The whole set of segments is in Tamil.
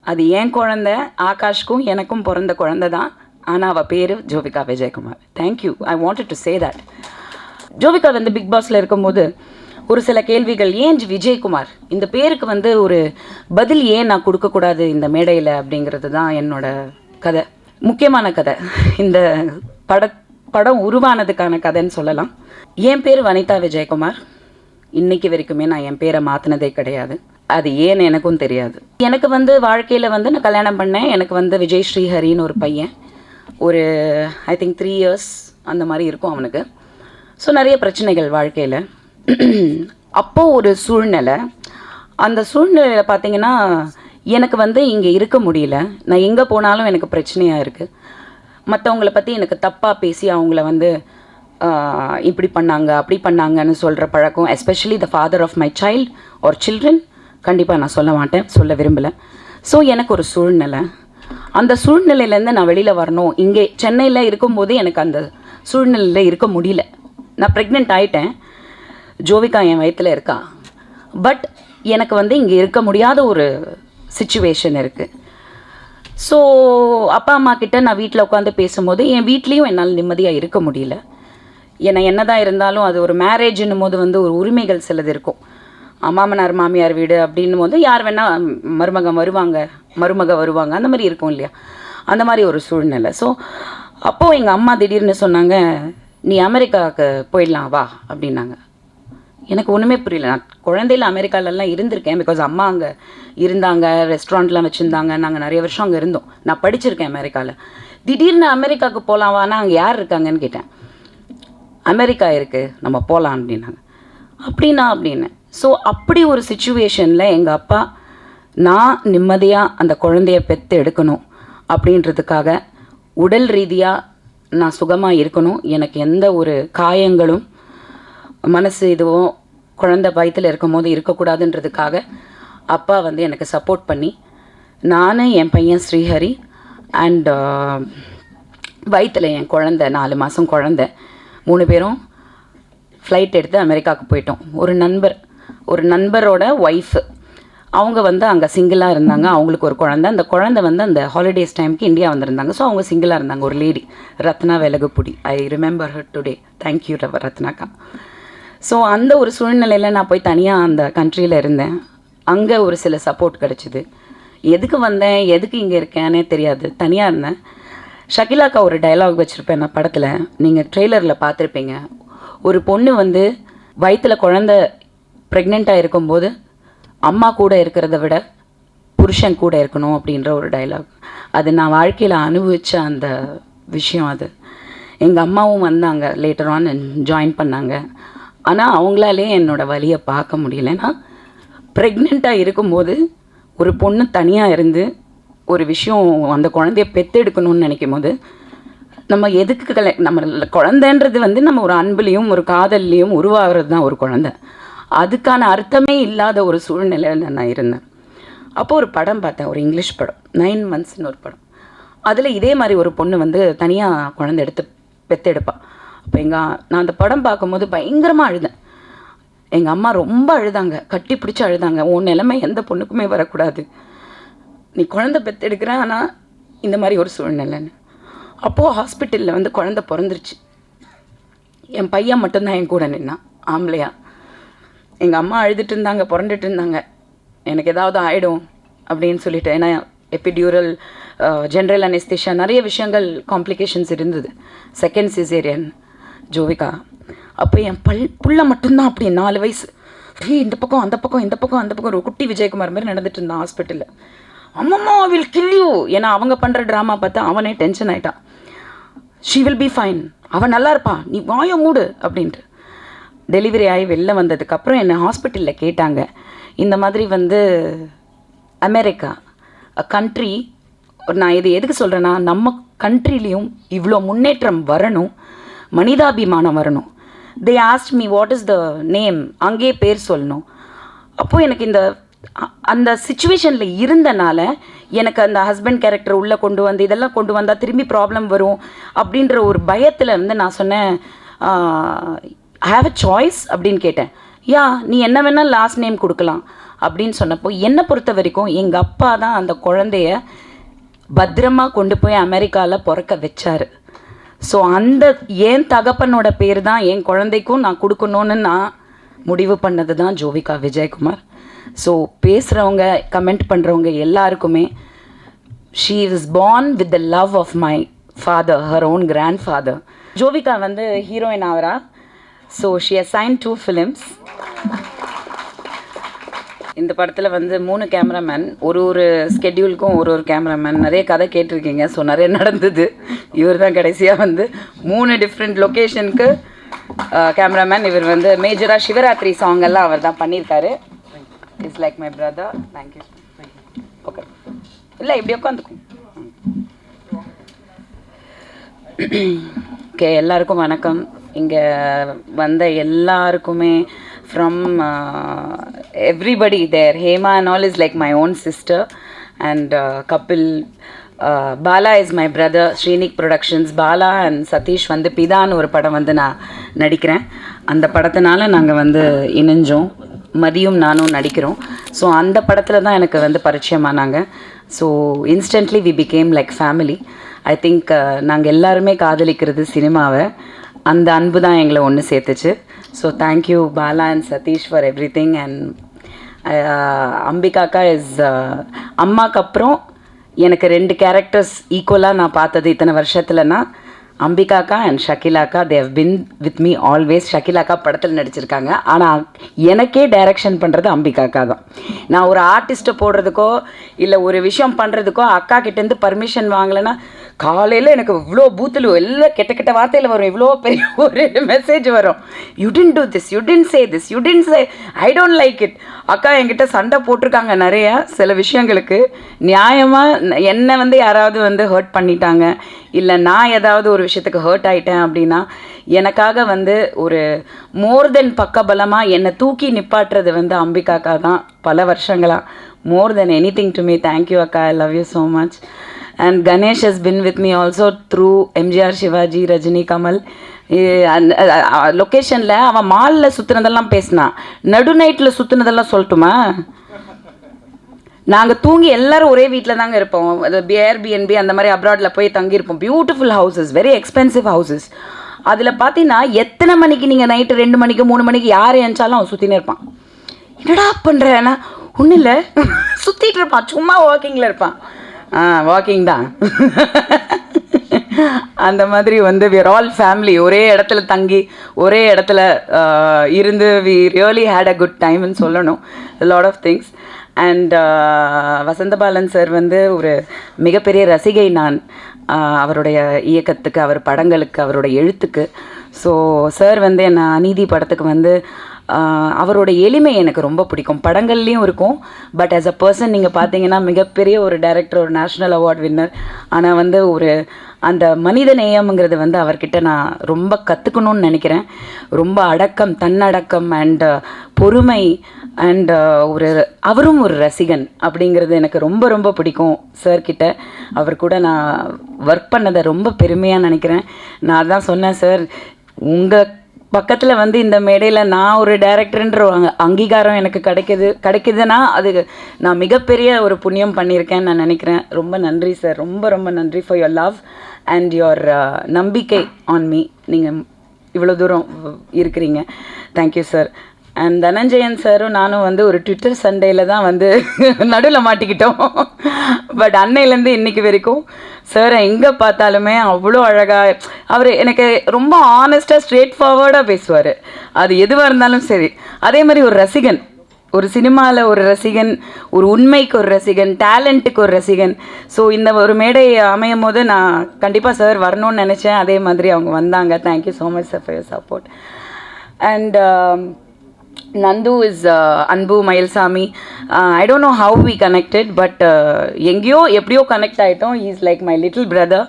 அது என் குழந்தை, ஆகாஷ்க்கும் எனக்கும் பிறந்த குழந்தை தான். ஆனால் அவள் பேர் Jovika Vijayakumar. Thank you, I wanted to say that. Jovika வந்து பிக் பாஸில் இருக்கும்போது ஒரு சில கேள்விகள், ஏன் விஜயகுமார் இந்த பேருக்கு வந்து ஒரு பதில் ஏன் நான் கொடுக்கக்கூடாது இந்த மேடையில் அப்படிங்கிறது தான் என்னோட கதை, முக்கியமான கதை. இந்த படம் உருவானதுக்கான கதைன்னு சொல்லலாம். என் பேர் வனிதா விஜயகுமார். இன்னைக்கு வரைக்குமே நான் என் பேரை மாற்றினதே கிடையாது. அது ஏன்னு எனக்கும் தெரியாது. எனக்கு வந்து வாழ்க்கையில் வந்து நான் கல்யாணம் பண்ணேன். எனக்கு வந்து விஜய் ஸ்ரீஹரின்னு ஒரு பையன், ஒரு ஐ திங்க் 3 years அந்த மாதிரி இருக்கும் அவனுக்கு. ஸோ நிறைய பிரச்சனைகள் வாழ்க்கையில். அப்போது ஒரு சூழ்நிலை, அந்த சூழ்நிலையில் பார்த்தீங்கன்னா எனக்கு வந்து இங்கே இருக்க முடியல. நான் எங்கே போனாலும் எனக்கு பிரச்சனையாக இருக்குது. மற்றவங்கள பற்றி எனக்கு தப்பாக பேசி அவங்கள வந்து இப்படி பண்ணாங்க அப்படி பண்ணாங்கன்னு சொல்கிற பழக்கம், especially the father of my child or children, கண்டிப்பாக நான் சொல்ல மாட்டேன், சொல்ல விரும்பலை. ஸோ எனக்கு ஒரு சூழ்நிலை, அந்த சூழ்நிலையிலேருந்து நான் வெளியில் வரணும். இங்கே சென்னையில் இருக்கும்போது எனக்கு அந்த சூழ்நிலையில் இருக்க முடியல. நான் ப்ரெக்னென்ட் ஆகிட்டேன், ஜோவிகா என் வயிற்றில் இருக்கா. பட் எனக்கு வந்து இங்கே இருக்க முடியாத ஒரு சிச்சுவேஷன் இருக்குது. ஸோ அப்பா அம்மா கிட்ட நான் வீட்டில் உட்காந்து பேசும்போது என் வீட்லேயும் என்னால் நிம்மதியாக இருக்க முடியல. ஏன்னா என்ன தான் இருந்தாலும் அது ஒரு மேரேஜ்னும் போது வந்து ஒரு உரிமைகள் சிலது இருக்கும். மாமனார் மாமியார் வீடு அப்படின்னும் போது யார் வேணால் மருமக வருவாங்க, அந்த மாதிரி இருக்கும் இல்லையா, அந்த மாதிரி ஒரு சூழ்நிலை. ஸோ அப்போது எங்கள் அம்மா திடீர்னு சொன்னாங்க, நீ அமெரிக்காவுக்கு போயிடலாம் வா அப்படின்னாங்க. எனக்கு ஒன்றுமே புரியல. நான் குழந்தையில் அமெரிக்காலெலாம் இருந்திருக்கேன், பிகாஸ் அம்மா அங்கே இருந்தாங்க, ரெஸ்டாரண்ட்லாம் வச்சுருந்தாங்க, நாங்கள் நிறைய வருஷம் அங்கே இருந்தோம், நான் படிச்சிருக்கேன் அமெரிக்காவில். திடீர்னு அமெரிக்காவுக்கு போகலாம் வானா, அங்கே யார் இருக்காங்கன்னு கேட்டேன். அமெரிக்கா இருக்குது, நம்ம போகலாம் அப்படின்னாங்க. அப்படின்னா அப்படின்னு. ஸோ அப்படி ஒரு சிச்சுவேஷனில் எங்கள் அப்பா நான் நிம்மதியாக அந்த குழந்தைய பெற்று எடுக்கணும் அப்படின்றதுக்காக, உடல் ரீதியாக நான் சுகமாக இருக்கணும், எனக்கு எந்த ஒரு காயங்களும் மனசு இதுவும் குழந்தை வயிற்றில் இருக்கும் போது இருக்கக்கூடாதுன்றதுக்காக அப்பா வந்து எனக்கு சப்போர்ட் பண்ணி, நான் என் பையன் ஸ்ரீஹரி அண்ட் வயிற்றில் என் குழந்தை 4 மாதம் குழந்தை, 3 பேரும் ஃப்ளைட் எடுத்து அமெரிக்காவுக்கு போயிட்டோம். ஒரு நண்பரோட ஒய்ஃபு, அவங்க வந்து அங்கே சிங்கிளாக இருந்தாங்க. அவங்களுக்கு ஒரு குழந்தை, அந்த குழந்தை வந்து அந்த ஹாலிடேஸ் டைமுக்கு இந்தியா வந்திருந்தாங்க. ஸோ அவங்க சிங்கிளாக இருந்தாங்க. ஒரு lady, Ratna Velagapudi, I remember her today. Thank you ரத்னாக்கா. ஸோ அந்த ஒரு சூழ்நிலையில் நான் போய் தனியாக அந்த கண்ட்ரியில் இருந்தேன். அங்கே ஒரு சில சப்போர்ட் கிடச்சிது. எதுக்கு வந்தேன், எதுக்கு இங்கே இருக்கேன்னே தெரியாது, தனியாக இருந்தேன். ஷகிலாக்கா ஒரு டயலாக் வச்சுருப்பேன் நான் படத்தில், நீங்கள் ட்ரெய்லரில் பார்த்துருப்பீங்க. ஒரு பொண்ணு வந்து வயிற்றில் குழந்த ப்ரெக்னெண்ட்டாக இருக்கும்போது அம்மா கூட இருக்கிறத விட புருஷன் கூட இருக்கணும் அப்படின்ற ஒரு டயலாக். அது நான் வாழ்க்கையில் அனுபவித்த அந்த விஷயம். அது எங்கள் அம்மாவும் வந்தாங்க, லேட்டர் ஆன் ஜாயின் பண்ணாங்க. ஆனால் அவங்களாலே என்னோடய வலியை பார்க்க முடியலன்னா, ப்ரெக்னெண்ட்டாக இருக்கும்போது ஒரு பொண்ணு தனியாக இருந்து ஒரு விஷயம் அந்த குழந்தைய பெற்றெடுக்கணும்னு நினைக்கும் போது, நம்ம எதுக்கு நம்ம குழந்தைன்றது வந்து நம்ம ஒரு அன்புலேயும் ஒரு காதல்லையும் உருவாகிறது தான் ஒரு குழந்தை. அதுக்கான அர்த்தமே இல்லாத ஒரு சூழ்நிலையில் நான் இருந்தேன். அப்போது ஒரு படம் பார்த்தேன், ஒரு இங்கிலீஷ் படம், 9 monthsன்னு ஒரு படம். அதில் இதே மாதிரி ஒரு பொண்ணு வந்து தனியாக குழந்தை பெற்றெடுப்பாள். அப்போ நான் அந்த படம் பார்க்கும்போது பயங்கரமாக அழுதேன். எங்கள் அம்மா ரொம்ப அழுதாங்க, கட்டி பிடிச்சி அழுதாங்க. உன் நிலைமை எந்த பொண்ணுக்குமே வரக்கூடாது, நீ குழந்தை பெற்றெடுக்கிற, ஆனால் இந்த மாதிரி ஒரு சூழ்நிலைன்னு. அப்போது ஹாஸ்பிட்டலில் வந்து குழந்தை பிறந்துருச்சு. என் பையன் மட்டும்தான் என் கூட நின்னான், ஆம்பளையா. எங்கள் அம்மா அழுதுட்டு இருந்தாங்க, புரண்டுட்டு இருந்தாங்க, எனக்கு ஏதாவது ஆகிடும் அப்படின்னு சொல்லிட்டு. ஏன்னா எபிடியூரல், ஜென்ரல் அனெஸ்தீஷியா, நிறைய விஷயங்கள் காம்ப்ளிகேஷன்ஸ் இருந்தது. Second caesarean Jovika. அப்போ என் புள்ள மட்டும்தான் அப்படி 4 வயசு, இந்த பக்கம் அந்த பக்கம் இந்த பக்கம் அந்த பக்கம், ஒரு குட்டி விஜயகுமார் மாதிரி நடந்துட்டு இருந்தான் ஹாஸ்பிட்டலில். அம்மம்மா வில் கில் யூ, ஏன்னா அவங்க பண்ணுற ட்ராமா பார்த்தா அவனே டென்ஷன் ஆகிட்டான். ஷீ வில் பி ஃபைன், அவன் நல்லா இருப்பான், நீ வாய மூடு அப்படின்ட்டு. டெலிவரி ஆகி வெளில வந்ததுக்கப்புறம் என்னை ஹாஸ்பிட்டலில் கேட்டாங்க, இந்த மாதிரி வந்து அமெரிக்கா கண்ட்ரி, நான் இது எதுக்கு சொல்கிறேன்னா, நம்ம கண்ட்ரிலையும் இவ்வளோ முன்னேற்றம் வரணும், மனிதாபிமானம் வரணும். தே asked me what is the name, அங்கேயே பேர் சொல்லணும். அப்போது எனக்கு அந்த சிச்சுவேஷனில் இருந்தனால எனக்கு அந்த ஹஸ்பண்ட் கேரக்டர் உள்ளே கொண்டு வந்து இதெல்லாம் கொண்டு வந்தால் திரும்பி ப்ராப்ளம் வரும் அப்படின்ற ஒரு பயத்தில் வந்து நான் சொன்னேன், ஐ ஹாவ் அ சாய்ஸ் அப்படின்னு கேட்டேன். யா, நீ என்ன வேணால் லாஸ்ட் நேம் கொடுக்கலாம், அப்படின்னு சொன்னப்போ என்னை பொறுத்த வரைக்கும் எங்கள் அப்பா தான் அந்த குழந்தைய பத்திரமா கொண்டு போய் அமெரிக்காவில் பிறக்க வச்சார். ஸோ அந்த என் தகப்பனோட பேர் தான் என் குழந்தைக்கும் நான் கொடுக்கணுன்னு நான் முடிவு பண்ணது தான் ஜோவிகா விஜயகுமார். ஸோ பேசுகிறவங்க கமெண்ட் பண்ணுறவங்க எல்லாருக்குமே she is born with the love of my father, her own grand father. Jovika வந்து ஹீரோயின் ஆகிறா. So she assign 2 films. இந்த படத்தில் வந்து 3 கேமராமேன், ஒரு ஸ்கெட்யூலுக்கும் ஒரு கேமராமேன். நிறைய கதை கேட்டிருக்கீங்க. ஸோ நிறைய நடந்தது. இவர் தான் கடைசியாக வந்து 3 டிஃப்ரெண்ட் லொக்கேஷனுக்கு கேமராமேன். இவர் வந்து மேஜராக சிவராத்திரி சாங் எல்லாம் அவர் தான் பண்ணியிருக்காரு. It's like my brother. Thank you. Okay, இல்லை இப்படி உட்காந்துக்கும். ஓகே, எல்லாருக்கும் வணக்கம். இங்கே வந்த எல்லாருக்குமே from everybody there. Hema and all is like my own sister, and Kapil, Bala is my brother. Srinik Productions, Bala and Satish வந்து பிதான் ஒரு படம் வந்து நான் நடிக்கிறேன். அந்த படத்தினால நாங்கள் வந்து இணைஞ்சோம். மதியும் நானும் நடிக்கிறோம். ஸோ அந்த படத்தில் தான் எனக்கு வந்து பரிச்சயமானாங்க. So instantly we became like family. I think நாங்கள் எல்லாருமே காதலிக்கிறது சினிமாவை. அந்த அன்பு தான் எங்களை ஒன்று சேர்த்துச்சு. So thank you Bala and Sathish for everything. And அம்பிகாக்கா இஸ் அம்மாக்கு அப்புறம் எனக்கு 2 கேரக்டர்ஸ் ஈக்குவலாக நான் பார்த்தது இத்தனை வருஷத்துலனா அம்பிகாக்கா அண்ட் ஷக்கிலாக்கா. They have been with me always. ஷக்கிலாக்கா படத்தில் நடிச்சிருக்காங்க. ஆனால் எனக்கே டைரக்ஷன் பண்ணுறது அம்பிகாக்கா தான். நான் ஒரு ஆர்டிஸ்ட்டை போடுறதுக்கோ இல்லை ஒரு விஷயம் பண்ணுறதுக்கோ அக்கா கிட்டேருந்து பர்மிஷன் வாங்கலைன்னா காலையில் எனக்கு இவ்வளோ பூத்தில் எல்லாம் கெட்ட கெட்ட வார்த்தையில் வரும். இவ்வளோ பெரிய ஒரு மெசேஜ் வரும். You didn't do this, you didn't say this, you didn't say, I don't like it. அக்கா என்கிட்ட சண்டை போட்டிருக்காங்க நிறையா சில விஷயங்களுக்கு. நியாயமாக என்னை வந்து யாராவது வந்து ஹர்ட் பண்ணிட்டாங்க இல்லை நான் ஏதாவது ஒரு விஷயத்துக்கு ஹர்ட் ஆகிட்டேன் அப்படின்னா எனக்காக வந்து ஒரு மோர் தென் பக்கபலமாக என்னை தூக்கி நிப்பாட்டுறது வந்து அம்பிகாக்கா தான் பல வருஷங்களாக. More than anything to me. Thank you அக்கா, I love you so much. And Ganesh has been with me also through MGR, Shivaji, Rajini, Kamal. லொக்கேஷனில் அவன் மாலில் சுற்றுனதெல்லாம் பேசினான். நடு நைட்டில் சுற்றுனதெல்லாம் சொல்லட்டுமா? நாங்கள் தூங்கி எல்லோரும் ஒரே வீட்டில் தாங்க இருப்போம். அது Airbnb அந்த மாதிரி அப்ராடில் போய் தங்கியிருப்போம். Beautiful houses, very expensive houses. அதில் பார்த்தீங்கன்னா எத்தனை மணிக்கு நீங்கள் நைட்டு 2 மணிக்கு 3 மணிக்கு யார் ஏஞ்சாலும் அவன் சுற்றினே இருப்பான். என்னடா பண்ணுறேன்னா ஒன்றும் இல்லை, சுற்றிட்டு இருப்பான், சும்மா வாக்கிங்கில் இருப்பான். வாக்கிங் தான். அந்த மாதிரி வந்து we are all family. ஒரே இடத்துல தங்கி ஒரே இடத்துல இருந்து we really had a good time ன்னு சொல்லணும். a lot of things. And Vasanthabalan sir வந்து ஒரு மிகப்பெரிய ரசிகை நான். அவருடைய இயக்கத்துக்கு, அவர் படங்களுக்கு, அவருடைய எழுத்துக்கு. ஸோ சார் வந்து என்ன அநீதி படத்துக்கு வந்து அவரோட எளிமை எனக்கு ரொம்ப பிடிக்கும். படங்கள்லேயும் இருக்கும். பட் ஆஸ் அ பர்சன் நீங்கள் பார்த்தீங்கன்னா மிகப்பெரிய ஒரு டைரக்டர், ஒரு நேஷ்னல் அவார்ட் வின்னர். ஆனால் வந்து ஒரு அந்த மனித நேயம்ங்கிறது வந்து அவர்கிட்ட நான் ரொம்ப கற்றுக்கணும்னு நினைக்கிறேன். ரொம்ப அடக்கம், தன்னடக்கம் அண்ட் பொறுமை அண்ட் அவரும் ஒரு ரசிகன் அப்படிங்கிறது எனக்கு ரொம்ப ரொம்ப பிடிக்கும் சார்கிட்ட. அவர் கூட நான் ஒர்க் பண்ணதை ரொம்ப பெருமையாக நினைக்கிறேன். நான் தான் சொன்னேன், சார் உங்கள் பக்கத்தில் வந்து இந்த மேடையில் நான் ஒரு டைரக்டர்ன்ற அங்கீகாரம் எனக்கு கிடைக்குதுன்னா அது நான் மிகப்பெரிய ஒரு புண்ணியம் பண்ணியிருக்கேன்னு நான் நினைக்கிறேன். ரொம்ப நன்றி சார், ரொம்ப ரொம்ப நன்றி for your love and your நம்பிக்கை ஆன் மீ. நீங்கள் இவ்வளோ தூரம் இருக்கிறீங்க. Thank you sir. அண்ட் தனஞ்சயன் சாரும் நானும் வந்து ஒரு ட்விட்டர் சண்டேயில் தான் வந்து நடுவில் மாட்டிக்கிட்டோம். பட் அன்னையிலேருந்து இன்றைக்கி வரைக்கும் சாரை எங்கே பார்த்தாலுமே அவ்வளோ அழகாக அவர் எனக்கு ரொம்ப ஆனஸ்ட்டாக ஸ்ட்ரெயிட் ஃபார்வர்டாக பேசுவார். அது எதுவாக இருந்தாலும் சரி. அதே மாதிரி ஒரு ரசிகன், ஒரு சினிமாவில் ஒரு ரசிகன், ஒரு உண்மைக்கு ஒரு ரசிகன், டேலண்ட்டுக்கு ஒரு ரசிகன். ஸோ இந்த ஒரு மேடை அமையும் போது நான் கண்டிப்பாக சார் வரணும்னு நினச்சேன். அதே மாதிரி அவங்க வந்தாங்க. Thank you so much sir for your support. And Nandu is Anbu Mayilsami. I don't know how we connected, but எங்கேயோ எப்படியோ கனெக்ட் ஆகிட்டோம். he is like my little brother.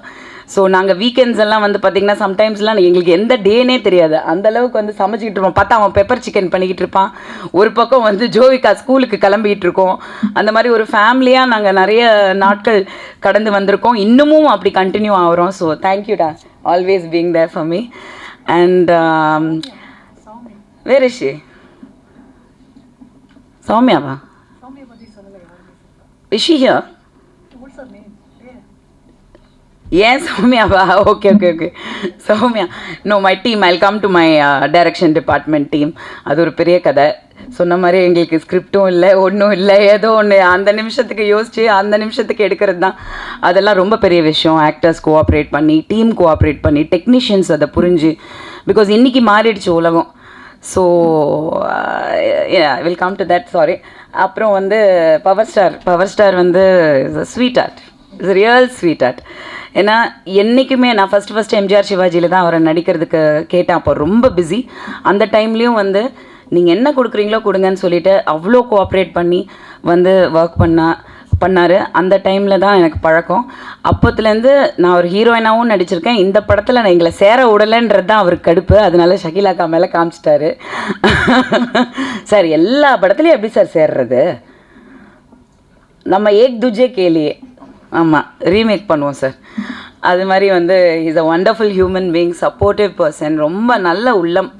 So நாங்கள் வீக்கெண்ட்ஸ் எல்லாம் வந்து பார்த்திங்கன்னா சம்டைம்ஸ்லாம் எங்களுக்கு எந்த டேனே தெரியாது. அந்தளவுக்கு வந்து சமைச்சிக்கிட்டு இருப்போம். பார்த்தா அவன் பெப்பர் சிக்கன் பண்ணிக்கிட்டு இருப்பான். ஒரு பக்கம் வந்து ஜோவிகா ஸ்கூலுக்கு கிளம்பிகிட்டு இருக்கோம். அந்த மாதிரி ஒரு ஃபேமிலியாக நாங்கள் நிறைய நாட்கள் கடந்து வந்திருக்கோம். இன்னமும் அப்படி கண்டினியூ ஆகிறோம். ஸோ தேங்க்யூடா, always being there for me. And where is she? சௌமியாவா? Is she here? What's her name? Yes, Soumya. Okay. Soumya. No, my team. I'll come to my direction department team. அது ஒரு பெரிய கதை. சொன்ன மாதிரி எங்களுக்கு ஸ்கிரிப்டும் இல்லை, ஒன்றும் இல்லை, ஏதோ ஒன்று அந்த நிமிஷத்துக்கு யோசித்து அந்த நிமிஷத்துக்கு எடுக்கிறது தான். அதெல்லாம் ரொம்ப பெரிய விஷயம். ஆக்டர்ஸ் கோஆப்ரேட் பண்ணி, டீம் கோஆப்ரேட் பண்ணி, டெக்னீஷியன்ஸ் அதை புரிஞ்சு, பிகாஸ் இன்றைக்கி மாறிடுச்சு உலகம். So will come to that, sorry. அப்புறம் வந்து பவர் ஸ்டார் வந்து sweet art, it's real sweet art. ஏன்னா என்றைக்குமே நான் ஃபஸ்ட்டு எம்ஜிஆர் சிவாஜியில் தான் அவரை நடிக்கிறதுக்கு கேட்டேன். அப்போ ரொம்ப பிஸி. அந்த டைம்லேயும் வந்து நீங்கள் என்ன கொடுக்குறீங்களோ கொடுங்கன்னு சொல்லிவிட்டு அவ்வளோ கோஆப்ரேட் பண்ணி வந்து ஒர்க் பண்ணார். அந்த டைமில் தான் எனக்கு பழக்கம். அப்போத்துலேருந்து நான் ஒரு ஹீரோயினாகவும் நடிச்சிருக்கேன். இந்த படத்தில் நான் எங்களை சேர விடலைன்றது தான் அவருக்கு கடுப்பு. அதனால ஷகிலாக்கா மேலே காமிச்சிட்டாரு. சார் எல்லா படத்துலையும் எப்படி சார் சேர்றது? நம்ம ஏக் துஜே கேலியே, ஆமாம், ரீமேக் பண்ணுவோம் சார். அது மாதிரி வந்து is a wonderful human being, supportive person, ரொம்ப நல்ல உள்ளம்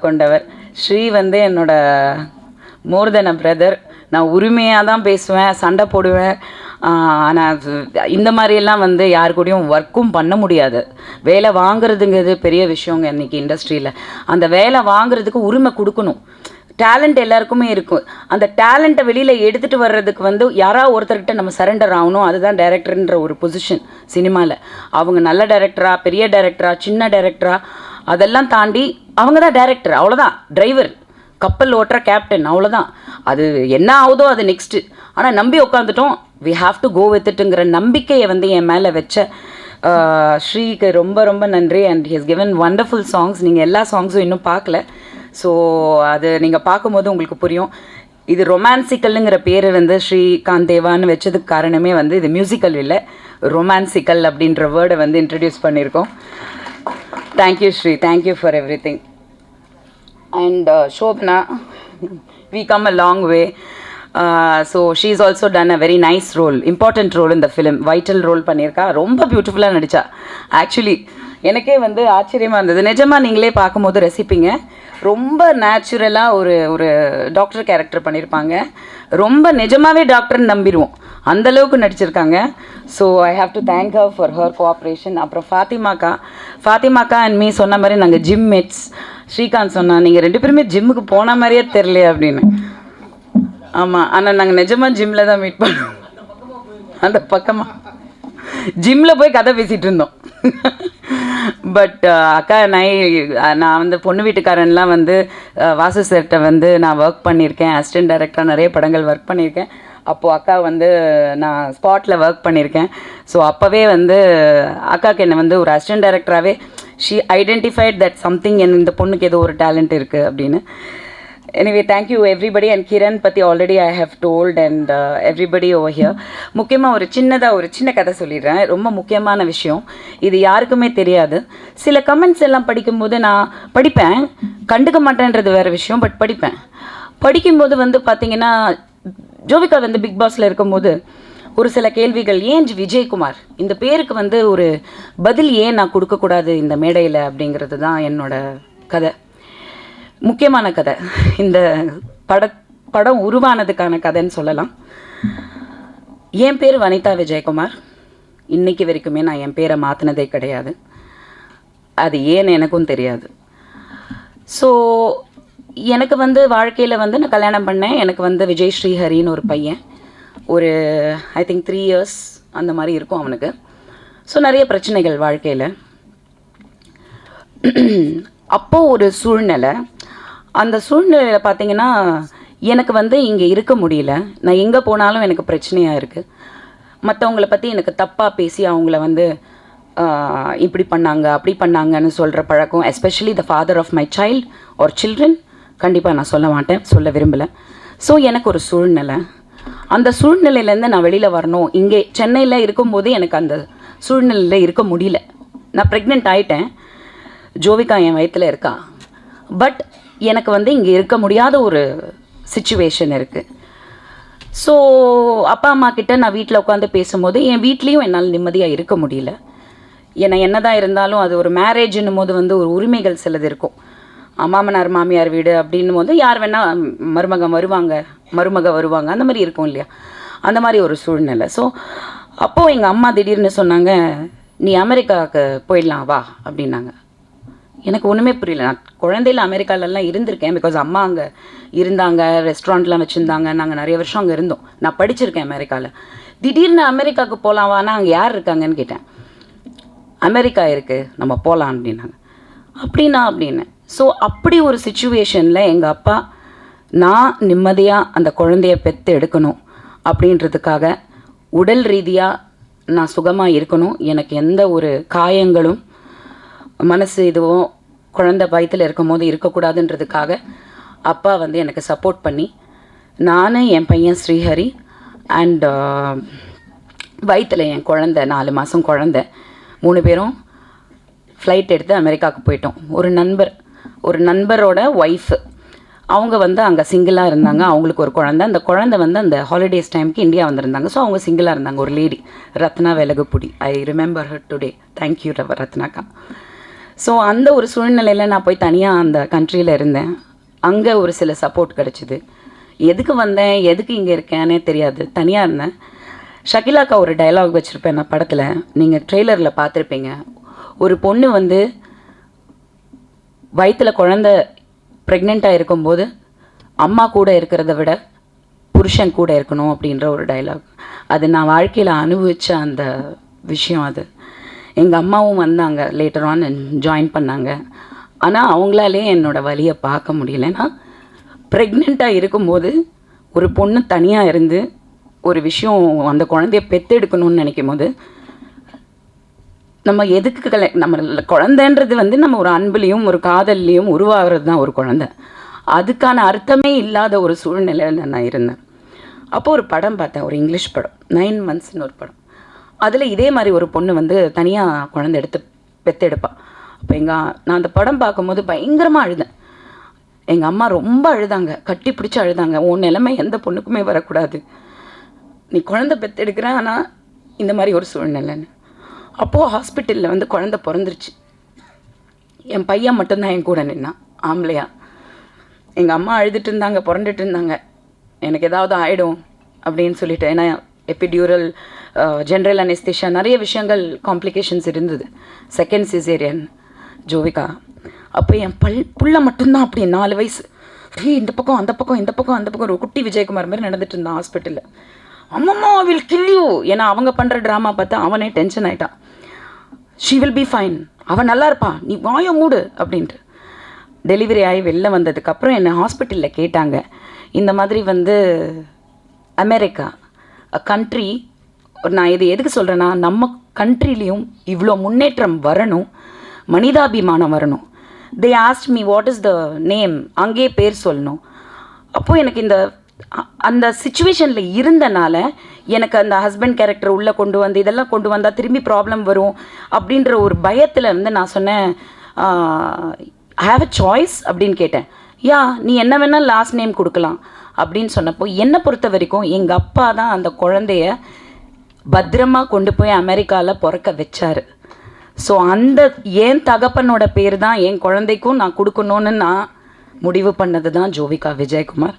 கொண்டவர். ஸ்ரீ வந்து என்னோட மோர் தென் அ பிரதர். நான் உரிமையாக தான் பேசுவேன், சண்டை போடுவேன். ஆனால் இந்த மாதிரியெல்லாம் வந்து யாரு கூடயும் ஒர்க்கும் பண்ண முடியாது. வேலை வாங்குறதுங்கிறது பெரிய விஷயங்க இன்றைக்கி இண்டஸ்ட்ரியில். அந்த வேலை வாங்குறதுக்கு உரிமை கொடுக்கணும். டேலண்ட் எல்லாருக்குமே இருக்கும். அந்த டேலண்ட்டை வெளியில் எடுத்துகிட்டு வர்றதுக்கு வந்து யாராவது ஒருத்தர்கிட்ட நம்ம சரண்டர் ஆகணும். அதுதான் டைரக்டர்ன்ற ஒரு பொசிஷன் சினிமாவில். அவங்க நல்ல டைரக்டரா, பெரிய டைரக்டரா, சின்ன டைரக்டரா, அதெல்லாம் தாண்டி அவங்க தான் டைரக்டர், அவ்வளோதான். டிரைவர், கப்பல் ஓட்டுற கேப்டன், அவ்வளோதான். அது என்ன ஆகுதோ அது நெக்ஸ்ட்டு. ஆனால் நம்பி உட்காந்துட்டோம், we have to go with இட்டுங்கிற நம்பிக்கையை வந்து என் மேலே வச்ச ஸ்ரீக்கு ரொம்ப ரொம்ப நன்றி. And he has given wonderful songs. நீங்கள் எல்லா சாங்ஸும் இன்னும் பார்க்கல. ஸோ அது நீங்கள் பார்க்கும்போது உங்களுக்கு புரியும். இது ரொமான்சிக்கல்ங்கிற பேர் வந்து ஸ்ரீகாந்த் தேவான்னு வச்சதுக்கு காரணமே வந்து இது மியூசிக்கல் இல்லை, ரொமான்சிக்கல் அப்படின்ற வேர்டை வந்து இன்ட்ரடியூஸ் பண்ணியிருக்கோம். Thank you Sri, thank you for everything. And Shobana, we come a long way. So she's also done a very nice role, important role in the film, vital role பண்ணியிருக்கா. ரொம்ப பியூட்டிஃபுல்லாக நடித்தா. ஆக்சுவலி எனக்கே வந்து ஆச்சரியமாக இருந்தது. நிஜமாக நீங்களே பார்க்கும்போது ரசிப்பீங்க. ரொம்ப நேச்சுரலாக ஒரு டாக்டர் கேரக்டர் பண்ணியிருப்பாங்க. ரொம்ப நிஜமாகவே டாக்டர்னு நம்பிடுவோம், அந்தளவுக்கு நடிச்சிருக்காங்க. So I have to thank her for her cooperation. அப்புறம் ஃபாத்திமாக்கா அண்ட் மீ சொன்ன மாதிரி நாங்கள் ஜிம் மேட்ஸ். ஸ்ரீகாந்த் சொன்னால் நீங்கள் 2 பேருமே ஜிம்முக்கு போன மாதிரியே தெரியலையே அப்படின்னு. ஆமாம், ஆனால் நாங்கள் நிஜமாக ஜிம்மில் தான் மீட் பண்ணோம். அந்த பக்கமாக ஜிம்மில் போய் கதை பேசிகிட்டு இருந்தோம். பட் அக்கா நான் வந்து பொண்ணு வீட்டுக்காரன்லாம் வந்து வாசு சார்கிட்ட வந்து நான் ஒர்க் பண்ணியிருக்கேன். அசிஸ்டன்ட் டைரக்டராக நிறைய படங்கள் ஒர்க் பண்ணியிருக்கேன். அப்போது அக்கா வந்து நான் ஸ்பாட்டில் ஒர்க் பண்ணியிருக்கேன். ஸோ அப்போவே வந்து அக்காவுக்கு என்னை வந்து ஒரு அசிஸ்டன்ட் டைரக்டராகவே ஷீ ஐடென்டிஃபைட் தட் சம்திங், இந்த பொண்ணுக்கு ஏதோ ஒரு டேலண்ட் இருக்குது அப்படின்னு. Anyway thank you everybody. And Kiran பற்றி already I have told and everybody over here. முக்கியமாக ஒரு சின்ன கதை சொல்லிடுறேன். ரொம்ப முக்கியமான விஷயம், இது யாருக்குமே தெரியாது. சில கமெண்ட்ஸ் எல்லாம் படிக்கும்போது நான் படிப்பேன், கண்டுக்க மாட்டேன்றது வேறு விஷயம், பட் படிக்கும்போது வந்து பார்த்திங்கன்னா ஜோவிகா வந்து பிக் பாஸில் இருக்கும்போது ஒரு சில கேள்விகள், ஏன் விஜயகுமார் இந்த பேருக்கு வந்து ஒரு பதில் ஏன் நான் கொடுக்கக்கூடாது இந்த மேடையில் அப்படிங்கிறது தான் என்னோட கதை, முக்கியமான கதை. இந்த படம் உருவானதுக்கான கதைன்னு சொல்லலாம். என் பேர் வனிதா விஜயகுமார். இன்றைக்கி வரைக்குமே நான் என் பேரை மாற்றினதே கிடையாது. அது ஏன்னு எனக்கும் தெரியாது. ஸோ எனக்கு வந்து வாழ்க்கையில் வந்து நான் கல்யாணம் பண்ணேன். எனக்கு வந்து விஜய் ஸ்ரீஹரின்னு ஒரு பையன், ஒரு ஐ திங்க் 3 years அந்த மாதிரி இருக்கும் அவனுக்கு. ஸோ நிறைய பிரச்சனைகள் வாழ்க்கையில். அப்போது ஒரு சூழ்நிலை, அந்த சூழ்நிலையில் பார்த்திங்கன்னா எனக்கு வந்து இங்கே இருக்க முடியல. நான் எங்கே போனாலும் எனக்கு பிரச்சனையாக இருக்குது. மற்றவங்கள பற்றி எனக்கு தப்பாக பேசி அவங்கள வந்து இப்படி பண்ணாங்க அப்படி பண்ணாங்கன்னு சொல்கிற பழக்கம், especially the father of my child or children, கண்டிப்பாக நான் சொல்ல மாட்டேன், சொல்ல விரும்பலை. ஸோ எனக்கு ஒரு சூழ்நிலை, அந்த சூழ்நிலையிலேருந்து நான் வெளியில் வரணும். இங்கே சென்னையில் இருக்கும்போது எனக்கு அந்த சூழ்நிலையில் இருக்க முடியல. நான் ப்ரெக்னென்ட் ஆகிட்டேன், ஜோவிகா என் வயிற்றில் இருக்கா. பட் எனக்கு வந்து இங்கே இருக்க முடியாத ஒரு சிச்சுவேஷன் இருக்குது. ஸோ அப்பா அம்மா கிட்ட நான் வீட்டில் உட்காந்து பேசும்போது என் வீட்லேயும் என்னால் நிம்மதியாக இருக்க முடியல. ஏன்னா என்ன தான் இருந்தாலும் அது ஒரு மேரேஜ்னும் போது வந்து ஒரு உரிமைகள் சிலது இருக்கும். மாமனார் மாமியார் வீடு அப்படின்னும் போது யார் வேணால் மருமக வருவாங்க அந்த மாதிரி இருக்கும் இல்லையா. அந்த மாதிரி ஒரு சூழ்நிலை. ஸோ அப்போது எங்கள் அம்மா திடீர்னு சொன்னாங்க, நீ அமெரிக்காவுக்கு போயிடலாம் வா அப்படின்னாங்க. எனக்கு ஒன்றுமே புரியல. நான் குழந்தையில் அமெரிக்காலெல்லாம் இருந்திருக்கேன். பிகாஸ் அம்மா அங்கே இருந்தாங்க, ரெஸ்டாரண்ட்லாம் வச்சுருந்தாங்க, நாங்கள் நிறைய வருஷம் அங்கே இருந்தோம். நான் படிச்சிருக்கேன் அமெரிக்காவில். திடீர்னு அமெரிக்காவுக்கு போகலாம் வானா, அங்கே யார் இருக்காங்கன்னு கேட்டேன். அமெரிக்கா இருக்குது, நம்ம போகலாம் அப்படின்னாங்க. அப்படின்னா அப்படின்னு. ஸோ அப்படி ஒரு சுச்சுவேஷனில் எங்கள் அப்பா நான் நிம்மதியாக அந்த குழந்தைய பெற்று எடுக்கணும் அப்படின்றதுக்காக உடல் ரீதியாக நான் சுகமாக இருக்கணும், எனக்கு எந்த ஒரு காயங்களும் மனசு இதுவும் குழந்தை வயிற்றில் இருக்கும் போது இருக்கக்கூடாதுன்றதுக்காக அப்பா வந்து எனக்கு சப்போர்ட் பண்ணி நான், என் பையன் ஸ்ரீஹரி அண்ட் வயிற்றில் என் குழந்தை 4 மாதம் குழந்தை 3 பேரும் ஃப்ளைட் எடுத்து அமெரிக்காவுக்கு போயிட்டோம். ஒரு நண்பரோட ஒய்ஃபு அவங்க வந்து அங்கே சிங்கிளாக இருந்தாங்க. அவங்களுக்கு ஒரு குழந்தை, அந்த குழந்தை வந்து அந்த ஹாலிடேஸ் டைமுக்கு இந்தியா வந்திருந்தாங்க. ஸோ அவங்க சிங்கிளாக இருந்தாங்க. ஒரு lady, Ratna Velagapudi. I remember her today. Thank you ரத்னாக்கா. ஸோ அந்த ஒரு சூழ்நிலையில் நான் போய் தனியாக அந்த கண்ட்ரியில் இருந்தேன். அங்கே ஒரு சில சப்போர்ட் கிடச்சிது. எதுக்கு வந்தேன், எதுக்கு இங்கே இருக்கேன்னே தெரியாது, தனியாக இருந்தேன். ஷகிலாக்கா ஒரு டயலாக் வச்சுருப்பேன் நான் படத்தில், நீங்கள் ட்ரெய்லரில் பார்த்துருப்பீங்க. ஒரு பொண்ணு வந்து வயிற்றில் குழந்தை ப்ரெக்னெண்ட்டாக இருக்கும்போது அம்மா கூட இருக்கிறத விட புருஷன் கூட இருக்கணும் அப்படின்ற ஒரு டயலாக். அது நான் வாழ்க்கையில் அனுபவித்த அந்த விஷயம். அது எங்கள் அம்மாவும் வந்தாங்க, லேட்டர் ஆன் ஜாயின் பண்ணாங்க. ஆனால் அவங்களாலே என்னோடய வலியை பார்க்க முடியலன்னா, ப்ரெக்னெண்ட்டாக இருக்கும்போது ஒரு பொண்ணு தனியாக இருந்து ஒரு விஷயம் அந்த குழந்தைய பெற்றெடுக்கணும்னு நினைக்கும் போது நம்ம எதுக்கு நம்ம குழந்தைன்றது வந்து நம்ம ஒரு அன்புலேயும் ஒரு காதல்லையும் உருவாகிறது தான் ஒரு குழந்தை. அதுக்கான அர்த்தமே இல்லாத ஒரு சூழ்நிலையில் நான் இருந்தேன். அப்போது ஒரு படம் பார்த்தேன், ஒரு இங்கிலீஷ் படம், 9 monthsன்னு ஒரு படம். அதில் இதே மாதிரி ஒரு பொண்ணு வந்து தனியாக குழந்தை எடுத்து பெற்றெடுப்பாள். அப்போ நான் அந்த படம் பார்க்கும்போது பயங்கரமாக அழுதேன். எங்கள் அம்மா ரொம்ப அழுதாங்க, கட்டி பிடிச்சி அழுதாங்க. உன் நிலைமை எந்த பொண்ணுக்குமே வரக்கூடாது, நீ குழந்தை பெற்றெடுக்கிற, ஆனால் இந்த மாதிரி ஒரு சூழ்நிலைன்னு. அப்போது ஹாஸ்பிட்டலில் வந்து குழந்தை பிறந்துருச்சு. என் பையன் மட்டும்தான் என் கூட நின்னான், ஆம்பளையா. எங்கள் அம்மா அழுதுட்டு இருந்தாங்க, புரண்டுட்டு இருந்தாங்க, எனக்கு ஏதாவது ஆகிடும் அப்படின்னு சொல்லிட்டு. ஏன்னா எபிடியூரல், ஜென்ரல் அனெஸ்தீஷியா, நிறைய விஷயங்கள் காம்ப்ளிகேஷன்ஸ் இருந்தது. Second caesarean Jovika. அப்போ என் புள்ள மட்டும்தான் அப்படி 4 வயசு, இந்த பக்கம் அந்த பக்கம் இந்த பக்கம் அந்த பக்கம், ஒரு குட்டி விஜயகுமார் மாதிரி நடந்துட்டு இருந்தான் ஹாஸ்பிட்டலில். அம்மம்மா வில் கில் யூ, ஏன்னா அவங்க பண்ணுற ட்ராமா பார்த்தா அவனே டென்ஷன் ஆகிட்டான். ஷீ வில் பி ஃபைன், அவன் நல்லா இருப்பா, நீ வாய மூடு அப்படின்ட்டு. டெலிவரி ஆகி வெளில வந்ததுக்கப்புறம் என்னை ஹாஸ்பிட்டலில் கேட்டாங்க, இந்த மாதிரி வந்து அமெரிக்கா கண்ட்ரி, நான் இது எதுக்கு சொல்கிறேன்னா, நம்ம கண்ட்ரிலையும் இவ்வளோ முன்னேற்றம் வரணும், மனிதாபிமானம் வரணும். தே asked me what is the name, அங்கேயே பேர் சொல்லணும். அப்போது எனக்கு அந்த சுச்சுவேஷனில் இருந்தனால எனக்கு அந்த ஹஸ்பண்ட் கேரக்டர் உள்ளே கொண்டு வந்து இதெல்லாம் கொண்டு வந்தால் திரும்பி ப்ராப்ளம் வரும் அப்படின்ற ஒரு பயத்தில் வந்து நான் சொன்னேன், ஐ ஹாவ் அ சாய்ஸ் அப்படின்னு கேட்டேன். யா, நீ என்ன வேணால் லாஸ்ட் நேம் கொடுக்கலாம் அப்படின்னு சொன்னப்போ, என்னை பொறுத்த வரைக்கும் எங்கள் அப்பா தான் அந்த குழந்தைய பத்திரமாக கொண்டு போய் அமெரிக்காவில் பிறக்க வச்சார். ஸோ அந்த என் தகப்பனோட பேர் தான் என் குழந்தைக்கும் நான் கொடுக்கணுன்னு நான் முடிவு பண்ணது தான் ஜோவிகா விஜயகுமார்.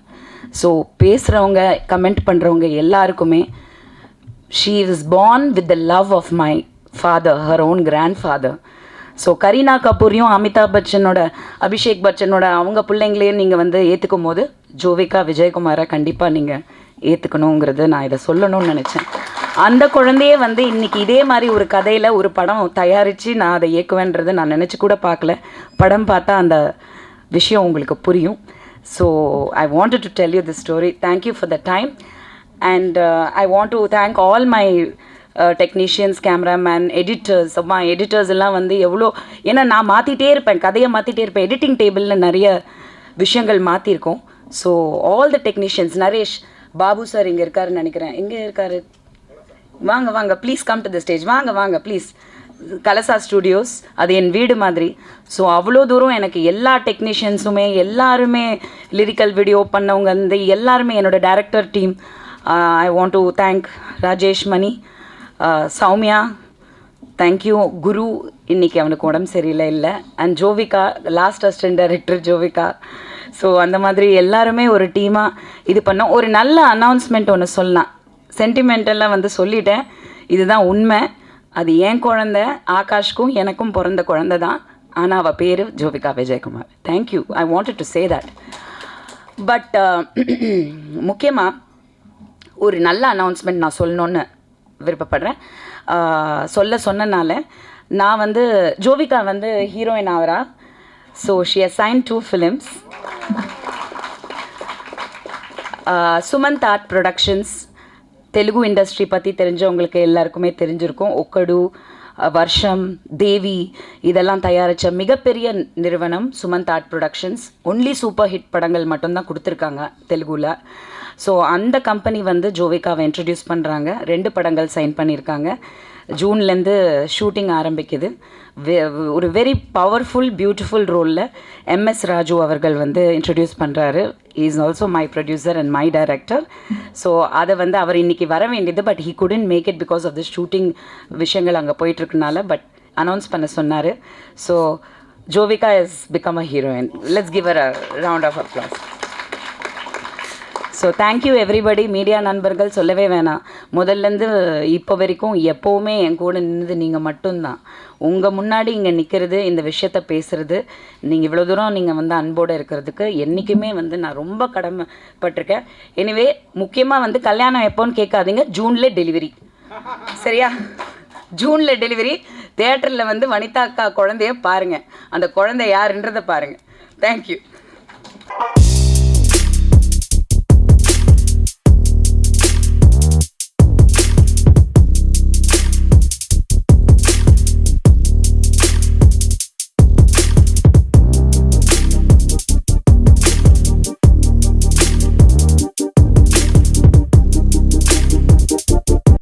ஸோ பேசுகிறவங்க, கமெண்ட் பண்ணுறவங்க எல்லாருக்குமே, she is born with the love of my father, her own grand father. So Kareena கபூரையும் அமிதாப் பச்சனோட, அபிஷேக் பச்சனோட அவங்க பிள்ளைங்களையும் நீங்கள் வந்து ஏற்றுக்கும் போது ஜோவிகா விஜயகுமாரை கண்டிப்பாக நீங்கள் ஏற்றுக்கணுங்கிறது நான் இதை சொல்லணும்னு நினச்சேன். அந்த குழந்தையே வந்து இன்றைக்கி இதே மாதிரி ஒரு கதையில் ஒரு படம் தயாரித்து நான் அதை இயக்குவேன்றதை நான் நினச்சி கூட பார்க்கல. படம் பார்த்தா அந்த விஷயம் உங்களுக்கு புரியும். So I wanted to tell you this story. Thank you for the time, and I want to thank all my technicians, cameraman, editors. my editors எல்லாம் வந்து எவ்வளோ, ஏன்னா நான் மாற்றிட்டே இருப்பேன், கதையை மாற்றிட்டே இருப்பேன். எடிட்டிங் டேபிளில் நிறைய விஷயங்கள் மாற்றிருக்கோம். So all the technicians, Naresh Babu sir இங்கே இருக்காருன்னு நினைக்கிறேன். எங்கே இருக்காரு? வாங்க வாங்க, please come to the stage. வாங்க வாங்க ப்ளீஸ். கலசா ஸ்டூடியோஸ், அது என் வீடு மாதிரி. ஸோ அவ்வளோ தூரம் எனக்கு எல்லா டெக்னீஷியன்ஸுமே, எல்லாருமே லிரிக்கல் வீடியோ பண்ணவங்க வந்து எல்லாருமே, என்னோடய director team. I want to thank Rajesh Mani, Soumya, thank you. Guru இன்றைக்கி அவனுக்கு உடம்பு சரியில்லை, and Jovika, last assistant director Jovika. So அந்த மாதிரி எல்லாருமே ஒரு டீமாக இது பண்ணோம். ஒரு நல்ல அனௌன்ஸ்மெண்ட் ஒன்று சொல்லலாம். சென்டிமெண்டெல்லாம் வந்து சொல்லிட்டேன். இதுதான் உண்மை. அது என் குழந்தை, ஆகாஷ்க்கும் எனக்கும் பிறந்த குழந்தை தான். ஆனால் அவள் பேர் Jovika Vijayakumar. Thank you. I wanted to say that. But முக்கியமாக ஒரு நல்ல அனௌன்ஸ்மெண்ட் நான் சொல்லணுன்னு விருப்பப்படுறேன். சொன்னனால நான் வந்து ஜோவிகா வந்து ஹீரோயின் ஆகிறா. So she has signed 2 films. Sumanth art productions, Telugu industry பற்றி தெரிஞ்சவங்களுக்கு எல்லாருக்குமே தெரிஞ்சிருக்கும். ஒக்கடு, வருஷம், தேவி இதெல்லாம் தயாரித்த மிகப்பெரிய நிறுவனம் Sumanth art productions. Only super hit படங்கள் மட்டும்தான் கொடுத்துருக்காங்க தெலுங்குல. ஸோ அந்த கம்பெனி வந்து ஜோவிகாவை இன்ட்ரடியூஸ் பண்ணுறாங்க. 2 படங்கள் சைன் பண்ணியிருக்காங்க. ஜூன்லேருந்து ஷூட்டிங் ஆரம்பிக்குது. ஒரு வெரி பவர்ஃபுல் பியூட்டிஃபுல் ரோலில் எம்எஸ் ராஜு அவர்கள் வந்து இன்ட்ரடியூஸ் பண்ணுறாரு. Is also my producer and my director. So அதை வந்து அவர் இன்றைக்கி வர வேண்டியது, but he couldn't make it because of the shooting விஷயங்கள் அங்கே போயிட்டுருக்கனால. பட் அனௌன்ஸ் பண்ண சொன்னார். So Jovika is become a heroine. Let's give a round of applause. So thank you everybody. Media நண்பர்கள் சொல்லவே வேணாம். முதல்லேருந்து இப்போ வரைக்கும் எப்போவுமே என் கூட நின்றது நீங்கள் மட்டும்தான். உங்கள் முன்னாடி இங்கே நிற்கிறது, இந்த விஷயத்த பேசுகிறது, நீங்கள் இவ்வளோ தூரம் நீங்கள் வந்து அன்போடு இருக்கிறதுக்கு என்றைக்குமே வந்து நான் ரொம்ப கடமைப்பட்டிருக்கேன். எனிவே முக்கியமாக வந்து கல்யாணம் எப்போன்னு கேட்காதீங்க. ஜூனில் டெலிவரி, சரியா? ஜூனில் டெலிவரி. தியேட்டரில் வந்து வனிதா அக்கா குழந்தைய பாருங்கள். அந்த குழந்தை யாருன்றதை பாருங்கள். தேங்க்யூ.